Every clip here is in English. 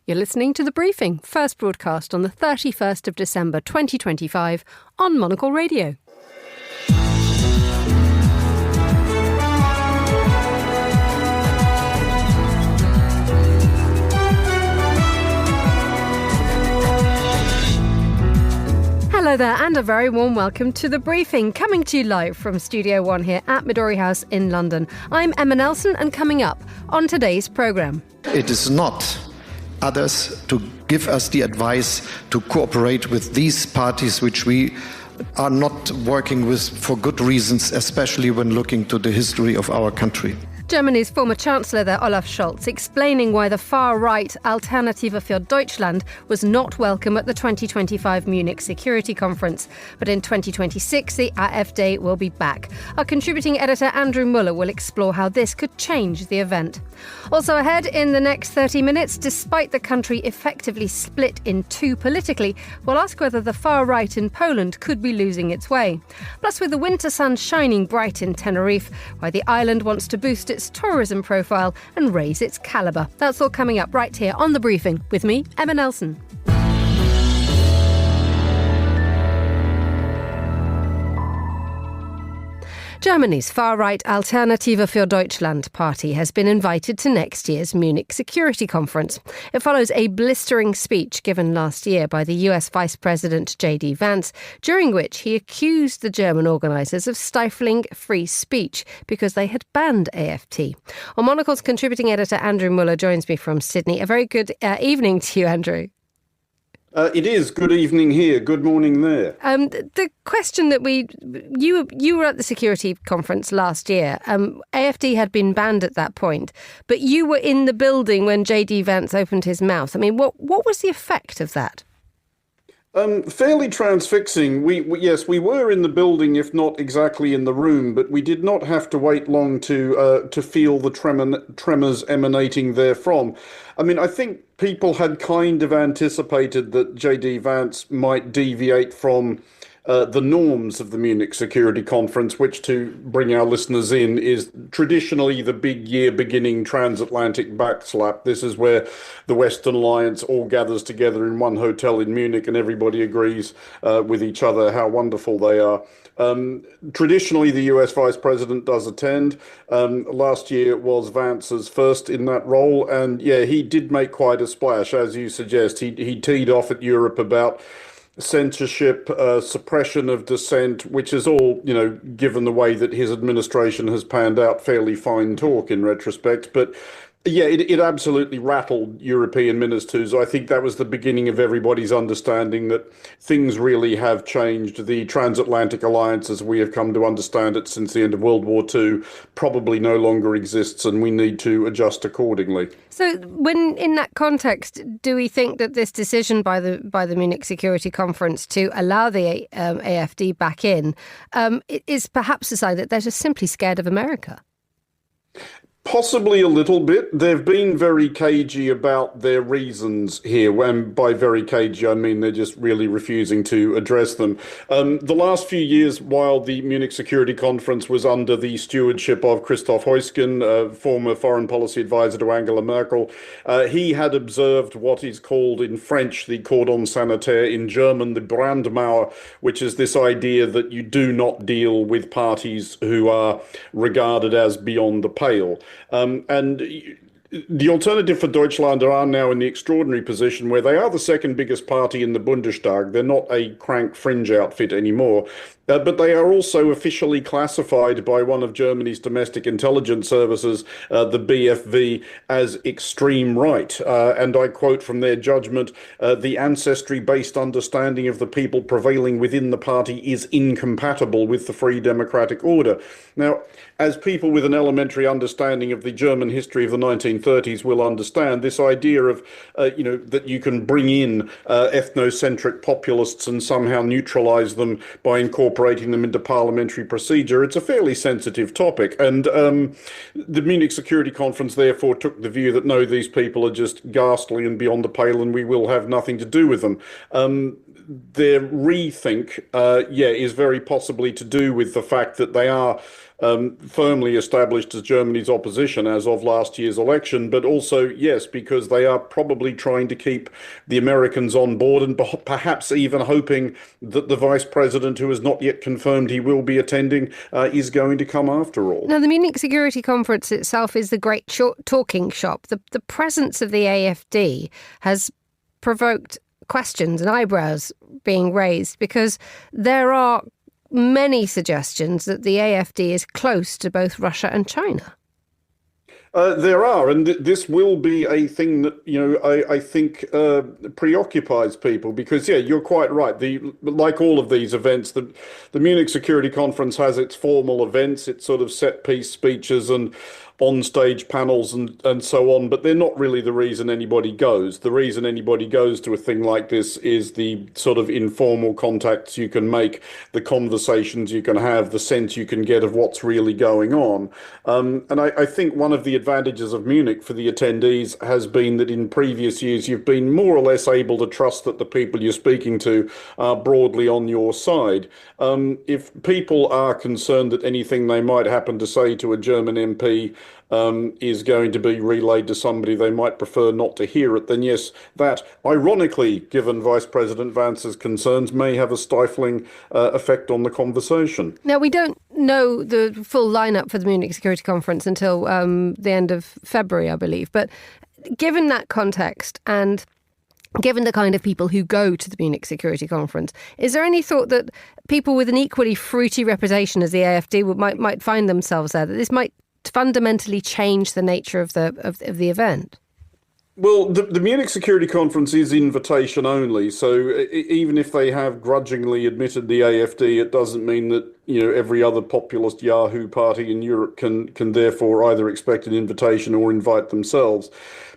You're listening to The Briefing, first broadcast on the 31st of December 2025 on Monocle Radio. Hello there and a very warm welcome to The Briefing, coming to you live from Studio 1 here at Midori House in London. I'm Emma Nelson, and coming up on today's programme. It is not others to give us the advice to cooperate with these parties which we are not working with for good reasons, especially when looking to the history of our country. Germany's former Chancellor there, Olaf Scholz, explaining why the far-right Alternative für Deutschland was not welcome at the 2025 Munich Security Conference. But in 2026, the AfD will be back. Our contributing editor, Andrew Muller, will explore how this could change the event. Also ahead in the next 30 minutes, despite the country effectively split in two politically, we'll ask whether the far-right in Poland could be losing its way. Plus, with the winter sun shining bright in Tenerife, why the island wants to boost its tourism profile and raise its calibre. That's all coming up right here on The Briefing with me, Emma Nelson. Germany's far-right Alternative für Deutschland party has been invited to next year's Munich Security Conference. It follows a blistering speech given last year by the US Vice President J.D. Vance, during which he accused the German organisers of stifling free speech because they had banned AfD. Well, Monocle's contributing editor Andrew Muller joins me from Sydney. A very good evening to you, Andrew. It is. Good evening here. Good morning there. The question that you were at the security conference last year. AfD had been banned at that point, but you were in the building when J.D. Vance opened his mouth. I mean, what was the effect of that? Fairly transfixing. We were in the building, if not exactly in the room, but we did not have to wait long to feel the tremors emanating therefrom. I mean, I think people had kind of anticipated that J.D. Vance might deviate from the norms of the Munich Security Conference, which, to bring our listeners in, is traditionally the big year-beginning transatlantic backslap. This is where the Western Alliance all gathers together in one hotel in Munich and everybody agrees with each other how wonderful they are. Traditionally, the US Vice President does attend. Last year was Vance's first in that role, and he did make quite a splash, as you suggest. He teed off at Europe about censorship, suppression of dissent, which is all, given the way that his administration has panned out, fairly fine talk in retrospect. But it absolutely rattled European ministers. I think that was the beginning of everybody's understanding that things really have changed. The transatlantic alliance, as we have come to understand it since the end of World War II, probably no longer exists, and we need to adjust accordingly. So when in that context, do we think that this decision by the Munich Security Conference to allow the AfD back in is perhaps a sign that they're just simply scared of America? Possibly a little bit. They've been very cagey about their reasons here. And by very cagey, I mean they're just really refusing to address them. The last few years, while the Munich Security Conference was under the stewardship of Christoph Heusgen, former foreign policy advisor to Angela Merkel, he had observed what is called in French the cordon sanitaire, in German the Brandmauer, which is this idea that you do not deal with parties who are regarded as beyond the pale. And the Alternative for Deutschland are now in the extraordinary position where they are the second biggest party in the Bundestag. They're not a crank fringe outfit anymore. But they are also officially classified by one of Germany's domestic intelligence services, the BFV, as extreme right. And I quote from their judgment, the ancestry-based understanding of the people prevailing within the party is incompatible with the free democratic order. Now, as people with an elementary understanding of the German history of the 1930s will understand, this idea of, that you can bring in ethnocentric populists and somehow neutralize them by incorporating them into parliamentary procedure, it's a fairly sensitive topic. And the Munich Security Conference therefore took the view that no, these people are just ghastly and beyond the pale and we will have nothing to do with them. Their rethink, is very possibly to do with the fact that they are firmly established as Germany's opposition as of last year's election, but also, yes, because they are probably trying to keep the Americans on board and perhaps even hoping that the vice president, who has not yet confirmed he will be attending, is going to come after all. Now, the Munich Security Conference itself is the great talking shop. The presence of the AfD has provoked questions and eyebrows being raised because there are many suggestions that the AfD is close to both Russia and China. There are, and this will be a thing that, I think preoccupies people because, yeah, you're quite right. Like all of these events, the Munich Security Conference has its formal events, its sort of set piece speeches and on-stage panels and so on, but they're not really the reason anybody goes. The reason anybody goes to a thing like this is the sort of informal contacts you can make, the conversations you can have, the sense you can get of what's really going on. And I think one of the advantages of Munich for the attendees has been that in previous years you've been more or less able to trust that the people you're speaking to are broadly on your side. If people are concerned that anything they might happen to say to a German MP is going to be relayed to somebody they might prefer not to hear it, then yes, that, ironically, given Vice President Vance's concerns, may have a stifling effect on the conversation. Now, we don't know the full lineup for the Munich Security Conference until the end of February, I believe. But given that context and given the kind of people who go to the Munich Security Conference, is there any thought that people with an equally fruity reputation as the AfD might find themselves there, that this might fundamentally change the nature of the event? Well, the Munich Security Conference is invitation only, so even if they have grudgingly admitted the AfD, it doesn't mean that every other populist Yahoo party in Europe can therefore either expect an invitation or invite themselves.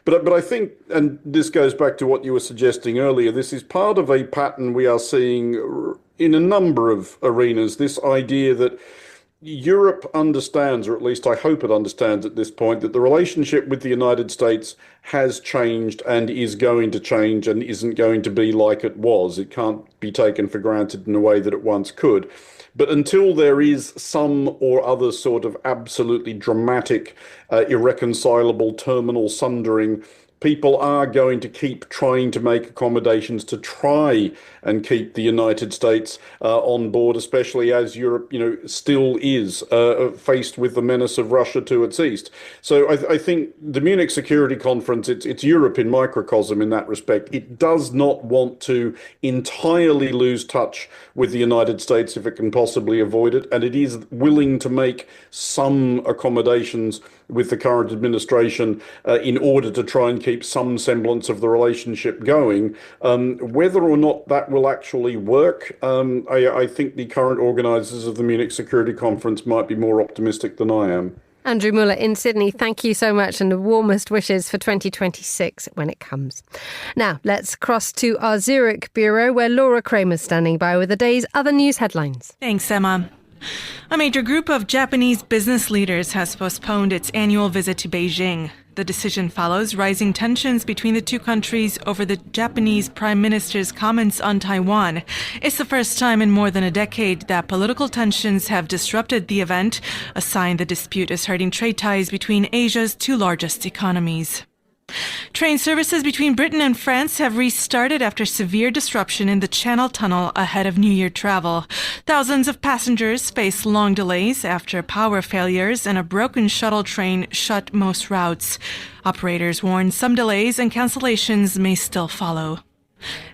But I think, and this goes back to what you were suggesting earlier, this is part of a pattern we are seeing in a number of arenas, this idea that Europe understands, or at least I hope it understands at this point, that the relationship with the United States has changed and is going to change and isn't going to be like it was. It can't be taken for granted in a way that it once could. But until there is some or other sort of absolutely dramatic, irreconcilable terminal sundering, people are going to keep trying to make accommodations to try and keep the United States on board, especially as Europe, still is faced with the menace of Russia to its east. So I think the Munich Security Conference, it's Europe in microcosm in that respect. It does not want to entirely lose touch with the United States if it can possibly avoid it, and it is willing to make some accommodations with the current administration in order to try and keep some semblance of the relationship going. Whether or not that will actually work, I think the current organisers of the Munich Security Conference might be more optimistic than I am. Andrew Muller in Sydney, thank you so much, and the warmest wishes for 2026 when it comes. Now, let's cross to our Zurich bureau where Laura Kramer's standing by with the day's other news headlines. Thanks, Emma. A major group of Japanese business leaders has postponed its annual visit to Beijing. The decision follows rising tensions between the two countries over the Japanese Prime Minister's comments on Taiwan. It's the first time in more than a decade that political tensions have disrupted the event, a sign the dispute is hurting trade ties between Asia's two largest economies. Train services between Britain and France have restarted after severe disruption in the Channel Tunnel ahead of New Year travel. Thousands of passengers face long delays after power failures and a broken shuttle train shut most routes. Operators warn some delays and cancellations may still follow.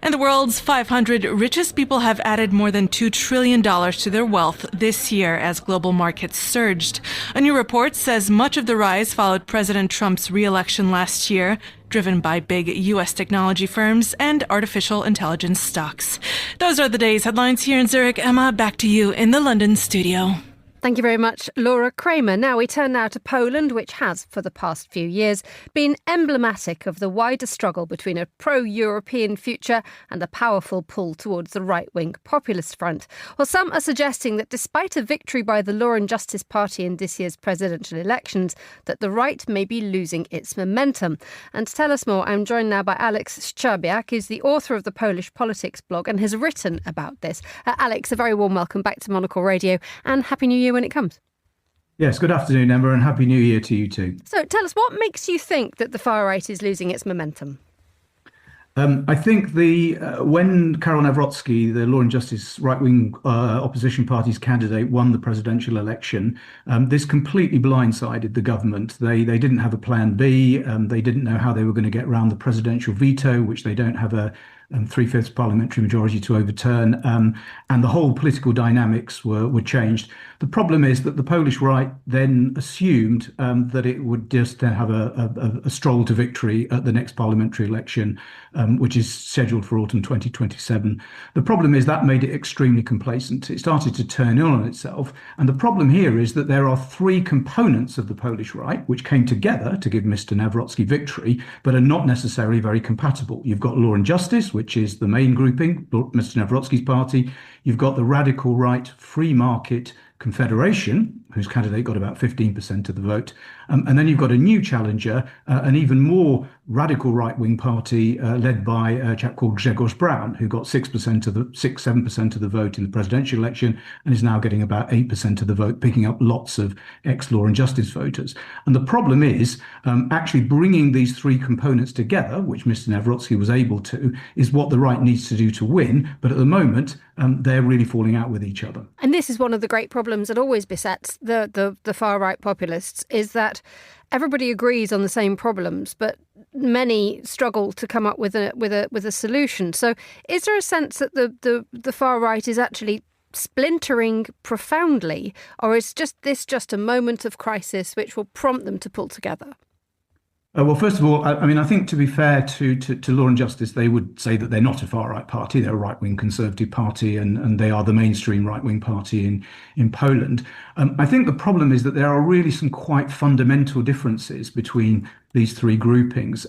And the world's 500 richest people have added more than $2 trillion to their wealth this year as global markets surged. A new report says much of the rise followed President Trump's re-election last year, driven by big U.S. technology firms and artificial intelligence stocks. Those are the day's headlines here in Zurich. Emma, back to you in the London studio. Thank you very much, Laura Kramer. Now we turn now to Poland, which has, for the past few years, been emblematic of the wider struggle between a pro-European future and a powerful pull towards the right-wing populist front. Well, some are suggesting that despite a victory by the Law and Justice Party in this year's presidential elections, that the right may be losing its momentum. And to tell us more, I'm joined now by Alex Szczerbiak, who's the author of the Polish Politics blog and has written about this. Alex, a very warm welcome back to Monocle Radio and Happy New Year when it comes. Yes, good afternoon, Emma, and Happy New Year to you too. So tell us, what makes you think that the far right is losing its momentum? I think when Karol Nawrocki, the Law and Justice right-wing opposition party's candidate, won the presidential election, this completely blindsided the government. They didn't have a plan B. They didn't know how they were going to get around the presidential veto, which they don't have a three-fifths parliamentary majority to overturn, and the whole political dynamics were changed. The problem is that the Polish right then assumed that it would just then have a stroll to victory at the next parliamentary election, which is scheduled for autumn 2027. The problem is that made it extremely complacent. It started to turn in on itself. And the problem here is that there are three components of the Polish right which came together to give Mr. Nawrocki victory, but are not necessarily very compatible. You've got Law and Justice, which is the main grouping, Mr. Nawrocki's party. You've got the radical right free market Confederation, whose candidate got about 15% of the vote. And then you've got a new challenger, an even more radical right-wing party led by a chap called Grzegorz Braun, who got 7% of the vote in the presidential election and is now getting about 8% of the vote, picking up lots of ex-Law and Justice voters. And the problem is actually bringing these three components together, which Mr. Nawrocki was able to, is what the right needs to do to win. But at the moment, they're really falling out with each other. And this is one of the great problems that always besets the far right populists, is that everybody agrees on the same problems, but many struggle to come up with a solution. So is there a sense that the far right is actually splintering profoundly, or is this just a moment of crisis which will prompt them to pull together? Well, first of all, I mean, I think to be fair to Law and Justice, they would say that they're not a far-right party. They're a right-wing conservative party, and they are the mainstream right-wing party in Poland. I think the problem is that there are really some quite fundamental differences between these three groupings.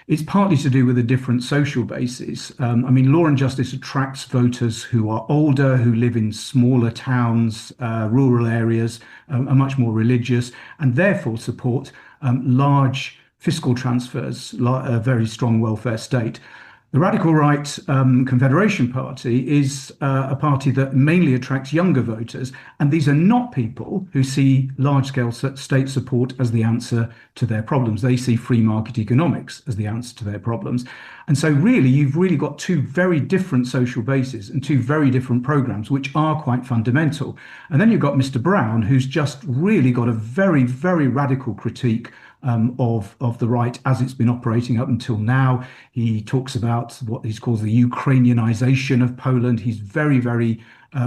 It's partly to do with a different social basis. I mean, Law and Justice attracts voters who are older, who live in smaller towns, rural areas, are much more religious, and therefore support large fiscal transfers, a very strong welfare state. The radical right Confederation Party is a party that mainly attracts younger voters, and these are not people who see large-scale state support as the answer to their problems. They see free market economics as the answer to their problems. And so really, you've really got two very different social bases and two very different programs, which are quite fundamental. And then you've got Mr. Brown, who's just really got a very, very radical critique of the right as it's been operating up until now. He talks about what he calls the Ukrainianization of Poland. He's very, very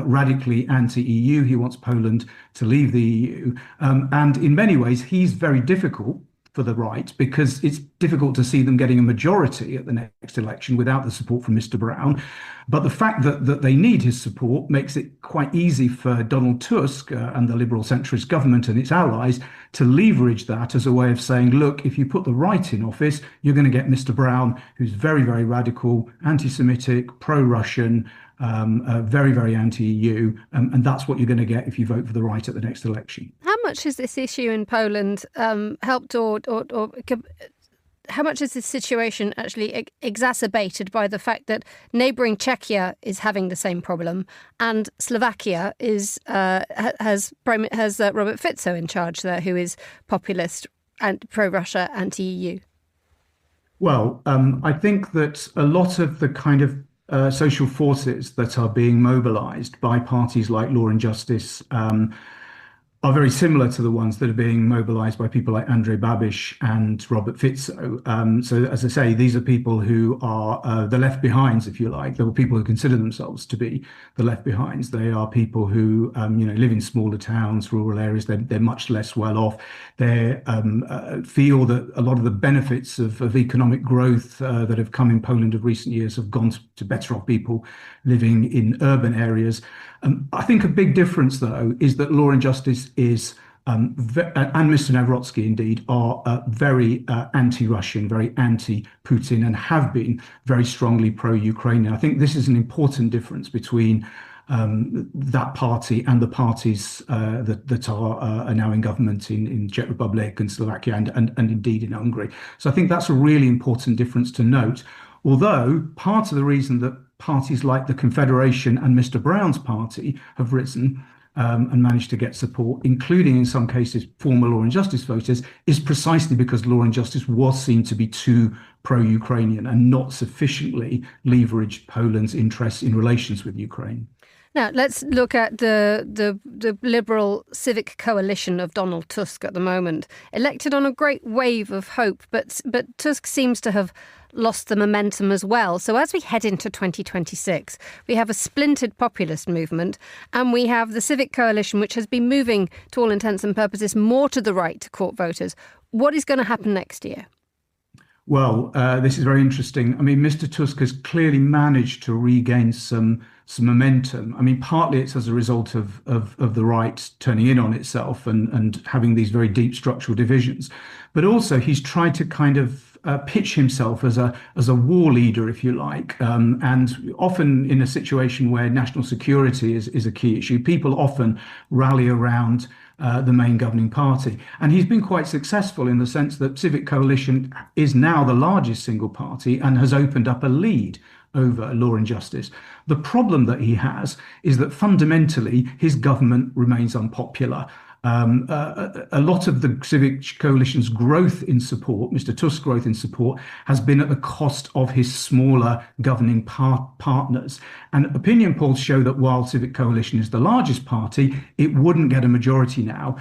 radically anti-EU. He wants Poland to leave the EU. And in many ways, he's very difficult for the right, because it's difficult to see them getting a majority at the next election without the support from Mr. Brown. But the fact that they need his support makes it quite easy for Donald Tusk and the liberal centrist government and its allies to leverage that as a way of saying, look, if you put the right in office, you're going to get Mr. Brown, who's very, very radical, anti-Semitic, pro-Russian, very, very anti-EU, and that's what you're going to get if you vote for the right at the next election. How much has this issue in Poland helped, or how much is this situation actually exacerbated by the fact that neighbouring Czechia is having the same problem, and Slovakia has Robert Fico in charge there, who is populist and pro-Russia, anti-EU? Well, I think that a lot of the kind of social forces that are being mobilized by parties like Law and Justice are very similar to the ones that are being mobilized by people like Andrzej Babiš and Robert Fico. So, as I say, these are people who are the left behinds, if you like. There are people who consider themselves to be the left behinds. They are people who, live in smaller towns, rural areas. They're much less well off. They feel that a lot of the benefits of economic growth that have come in Poland of recent years have gone to better off people living in urban areas. I think a big difference, though, is that Law and Justice is, and Mr. Nawrocki indeed, are very anti-Russian, very anti-Putin, and have been very strongly pro-Ukrainian. I think this is an important difference between that party and the parties that are now in government in Czech Republic and Slovakia and indeed in Hungary. So I think that's a really important difference to note. Although part of the reason that parties like the Confederation and Mr. Brown's party have risen and managed to get support, including in some cases former Law and Justice voters, is precisely because Law and Justice was seen to be too pro-Ukrainian and not sufficiently leveraged Poland's interests in relations with Ukraine. Now, let's look at the Liberal Civic Coalition of Donald Tusk at the moment, elected on a great wave of hope, but Tusk seems to have lost the momentum as well. So as we head into 2026, we have a splintered populist movement, and we have the Civic Coalition, which has been moving, to all intents and purposes, more to the right to court voters. What is going to happen next year? Well, this is very interesting. I mean, Mr. Tusk has clearly managed to regain some momentum. I mean, partly it's as a result of the right turning in on itself and having these very deep structural divisions. But also he's tried to kind of pitch himself as a war leader, if you like, and often in a situation where national security is a key issue, people often rally around the main governing party. And he's been quite successful in the sense that Civic Coalition is now the largest single party and has opened up a lead over Law and Justice. The problem that he has is that fundamentally his government remains unpopular. A lot of the Civic Coalition's growth in support, Mr. Tusk's growth in support, has been at the cost of his smaller governing partners. And opinion polls show that while Civic Coalition is the largest party, it wouldn't get a majority now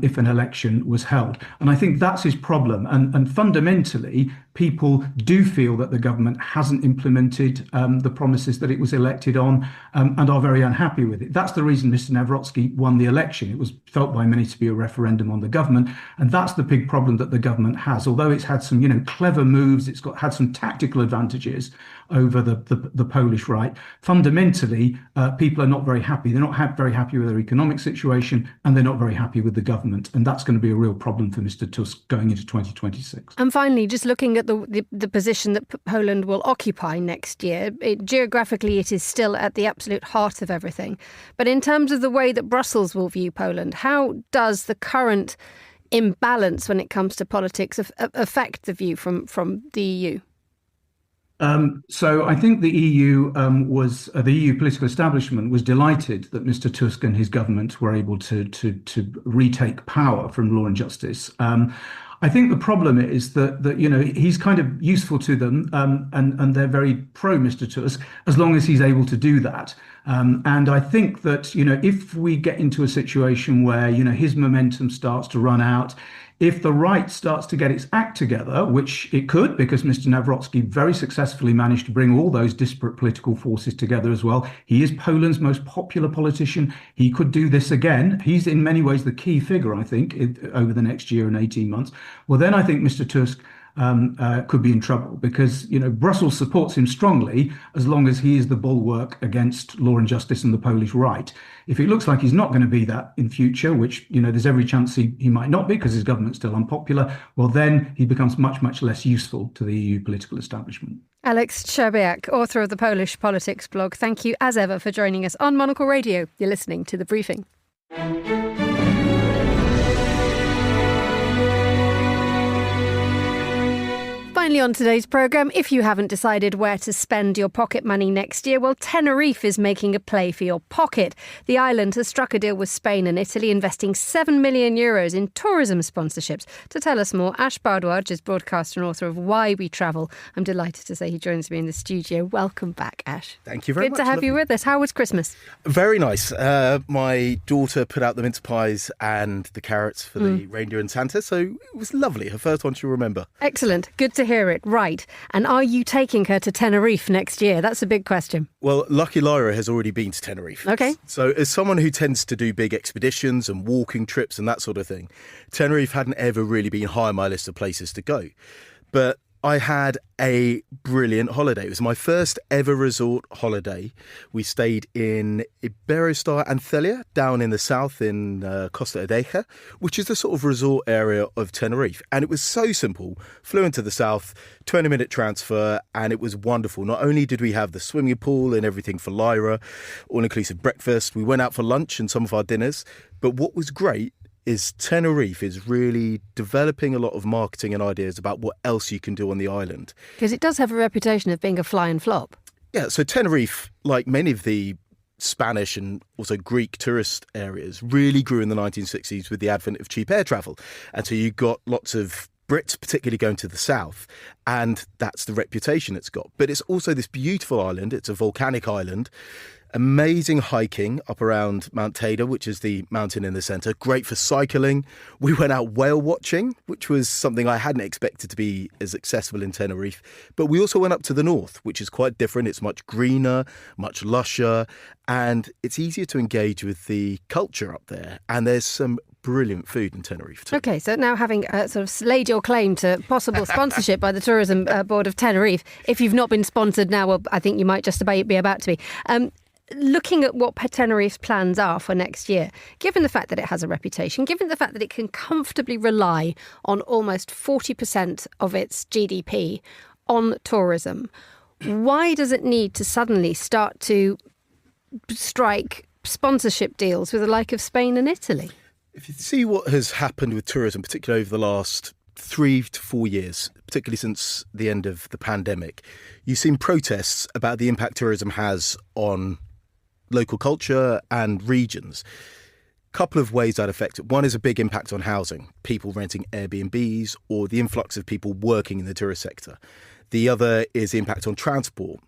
if an election was held. And I think that's his problem. And fundamentally, people do feel that the government hasn't implemented the promises that it was elected on and are very unhappy with it. That's the reason Mr. Nawrocki won the election. It was felt by many to be a referendum on the government. And that's the big problem that the government has. Although it's had some, clever moves, it's had some tactical advantages over the Polish right. Fundamentally, people are not very happy. They're not very happy with their economic situation, and they're not very happy with the government. And that's going to be a real problem for Mr. Tusk going into 2026. And finally, just looking at the position that Poland will occupy next year, geographically it is still at the absolute heart of everything. But in terms of the way that Brussels will view Poland, how does the current imbalance when it comes to politics affect the view from the EU? So I think the EU the EU political establishment was delighted that Mr. Tusk and his government were able to retake power from Law and Justice. I think the problem is that he's kind of useful to them and they're very pro Mr. Tusk as long as he's able to do that. And I think that, if we get into a situation where, his momentum starts to run out, if the right starts to get its act together, which it could, because Mr. Nawrocki very successfully managed to bring all those disparate political forces together as well. He is Poland's most popular politician. He could do this again. He's in many ways the key figure, I think, over the next year and 18 months. Well, then I think Mr. Tusk could be in trouble because, Brussels supports him strongly as long as he is the bulwark against Law and Justice and the Polish right. If it looks like he's not going to be that in future, which, there's every chance he might not be because his government's still unpopular, well, then he becomes much, much less useful to the EU political establishment. Alex Szczerbiak, author of the Polish Politics blog, thank you as ever for joining us on Monocle Radio. You're listening to The Briefing. Finally on today's programme, if you haven't decided where to spend your pocket money next year, well, Tenerife is making a play for your pocket. The island has struck a deal with Spain and Italy, investing €7 million in tourism sponsorships. To tell us more, Ash Bardwaj is broadcaster and author of Why We Travel. I'm delighted to say he joins me in the studio. Welcome back, Ash. Thank you very much. Good to have you with us. How was Christmas? Very nice. My daughter put out the mince pies and the carrots for the reindeer and Santa, so it was lovely. Her first one she'll remember. Excellent. Good to hear it. Right. And are you taking her to Tenerife next year? That's a big question. Well, Lucky Lyra has already been to Tenerife. Okay. So as someone who tends to do big expeditions and walking trips and that sort of thing, Tenerife hadn't ever really been high on my list of places to go. But I had a brilliant holiday. It was my first ever resort holiday. We stayed in Iberostar Antalya, down in the south in Costa Adeje, which is the sort of resort area of Tenerife. And it was so simple. Flew into the south, 20-minute transfer, and it was wonderful. Not only did we have the swimming pool and everything for Lyra, all-inclusive breakfast, we went out for lunch and some of our dinners. But what was great is Tenerife is really developing a lot of marketing and ideas about what else you can do on the island. Because it does have a reputation of being a fly and flop. Yeah, so Tenerife, like many of the Spanish and also Greek tourist areas really grew in the 1960s with the advent of cheap air travel. And so you got lots of Brits particularly going to the south, and that's the reputation it's got. But it's also this beautiful island. It's a volcanic island. Amazing hiking up around Mount Teide, which is the mountain in the centre. Great for cycling. We went out whale watching, which was something I hadn't expected to be as accessible in Tenerife. But we also went up to the north, which is quite different. It's much greener, much lusher, and it's easier to engage with the culture up there. And there's some brilliant food in Tenerife too. OK, so now having sort of laid your claim to possible sponsorship by the Tourism Board of Tenerife, if you've not been sponsored now, well, I think you might just be about to be. Looking at what Tenerife's plans are for next year, given the fact that it has a reputation, given the fact that it can comfortably rely on almost 40% of its GDP on tourism, why does it need to suddenly start to strike sponsorship deals with the like of Spain and Italy? If you see what has happened with tourism, particularly over the last 3 to 4 years, particularly since the end of the pandemic, you've seen protests about the impact tourism has on local culture and regions. Couple of ways that affect it. One is a big impact on housing, people renting Airbnbs or the influx of people working in the tourist sector. The other is the impact on transport.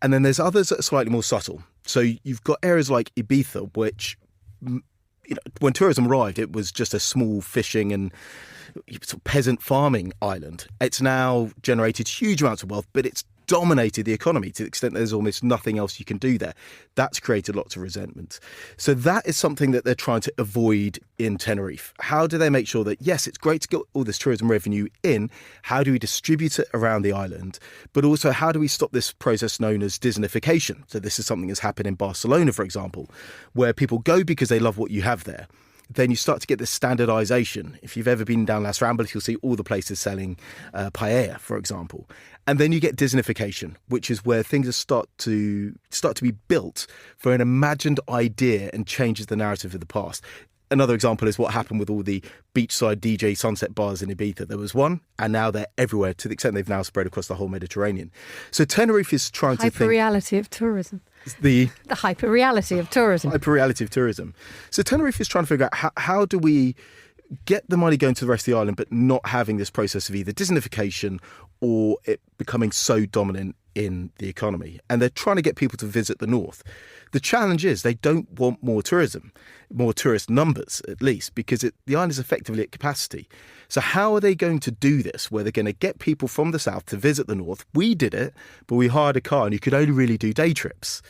And then there's others that are slightly more subtle. So you've got areas like Ibiza, which, when tourism arrived, it was just a small fishing and sort of peasant farming island. It's now generated huge amounts of wealth, but it's dominated the economy to the extent there's almost nothing else you can do there. That's created lots of resentment. So that is something that they're trying to avoid in Tenerife. How do they make sure that, yes, it's great to get all this tourism revenue in, how do we distribute it around the island, but also how do we stop this process known as Disneyfication? So this is something that's happened in Barcelona, for example, where people go because they love what you have there. Then you start to get this standardisation. If you've ever been down Las Ramblas, you'll see all the places selling paella, for example. And then you get Disneyfication, which is where things start to be built for an imagined idea and changes the narrative of the past. Another example is what happened with all the beachside DJ sunset bars in Ibiza. There was one, and now they're everywhere to the extent they've now spread across the whole Mediterranean. So Tenerife is trying to think... Hyper-reality of tourism. The hyper-reality of tourism. Hyper-reality of tourism. So Tenerife is trying to figure out how do we get the money going to the rest of the island, but not having this process of either Disneyfication or it becoming so dominant in the economy. And they're trying to get people to visit the north. The challenge is they don't want more tourism, more tourist numbers at least, because the island is effectively at capacity. So how are they going to do this, where they're going to get people from the south to visit the north? We did it, but we hired a car and you could only really do day trips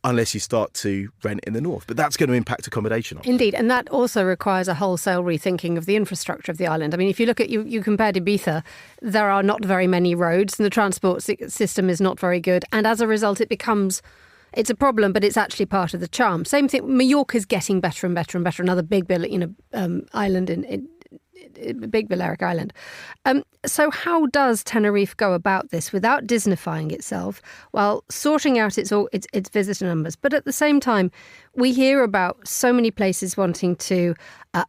unless you start to rent in the north. But that's going to impact accommodation. Indeed, and that also requires a wholesale rethinking of the infrastructure of the island. I mean, if you look at, you compared Ibiza, there are not very many roads and the transport system is not very good. And as a result, it's a problem, but it's actually part of the charm. Same thing, Mallorca's getting better and better and better. Another big island in big Balearic island. So how does Tenerife go about this without Disneyfying itself while sorting out its visitor numbers? But at the same time, we hear about so many places wanting to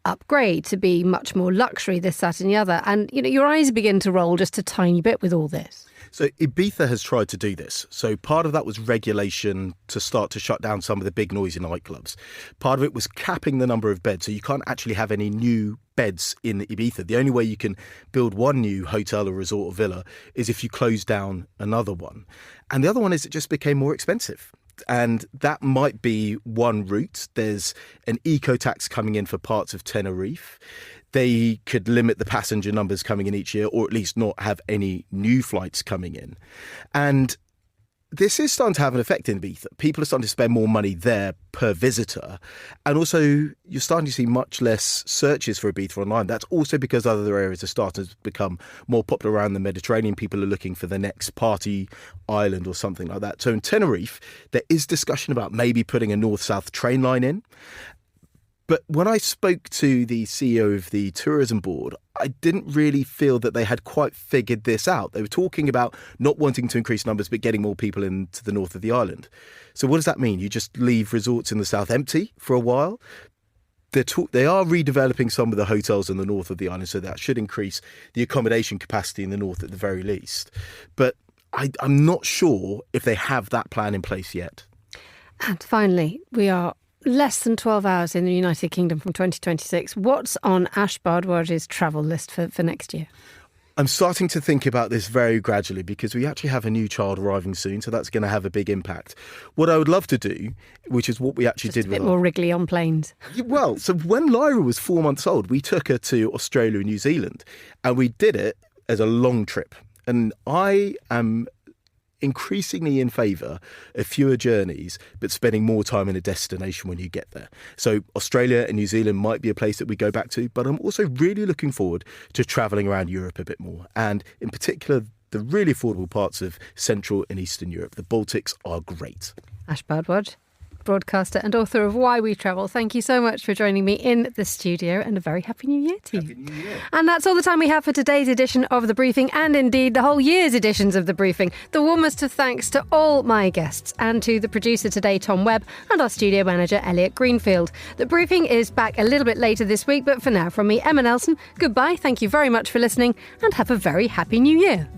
upgrade to be much more luxury, this, that and the other. And your eyes begin to roll just a tiny bit with all this. So Ibiza has tried to do this. So part of that was regulation to start to shut down some of the big noisy nightclubs. Part of it was capping the number of beds. So you can't actually have any new beds in Ibiza. The only way you can build one new hotel or resort or villa is if you close down another one. And the other one is it just became more expensive. And that might be one route. There's an eco tax coming in for parts of Tenerife. They could limit the passenger numbers coming in each year, or at least not have any new flights coming in. And this is starting to have an effect in Ibiza. People are starting to spend more money there per visitor. And also, you're starting to see much less searches for Ibiza online. That's also because other areas are starting to become more popular around the Mediterranean. People are looking for the next party island or something like that. So in Tenerife, there is discussion about maybe putting a north-south train line in. But when I spoke to the CEO of the tourism board, I didn't really feel that they had quite figured this out. They were talking about not wanting to increase numbers, but getting more people into the north of the island. So what does that mean? You just leave resorts in the south empty for a while? They are redeveloping some of the hotels in the north of the island, so that should increase the accommodation capacity in the north at the very least. But I'm not sure if they have that plan in place yet. And finally, we are less than 12 hours in the United Kingdom from 2026. What's on Ash Bhardwaj's travel list for next year? I'm starting to think about this very gradually because we actually have a new child arriving soon, so that's going to have a big impact. What I would love to do, which is what we actually did with... a bit more wriggly on planes. Well, so when Lyra was 4 months old, we took her to Australia and New Zealand, and we did it as a long trip. And I am increasingly in favour of fewer journeys, but spending more time in a destination when you get there. So Australia and New Zealand might be a place that we go back to, but I'm also really looking forward to travelling around Europe a bit more. And in particular, the really affordable parts of Central and Eastern Europe. The Baltics are great. Ash Bhardwaj, broadcaster and author of Why We Travel. Thank you so much for joining me in the studio, and a very Happy New Year to you. Happy New Year. And that's all the time we have for today's edition of The Briefing, and indeed the whole year's editions of The Briefing. The warmest of thanks to all my guests, and to the producer today, Tom Webb, and our studio manager, Elliot Greenfield. The Briefing is back a little bit later this week, but for now, from me, Emma Nelson, goodbye, thank you very much for listening, and have a very Happy New Year.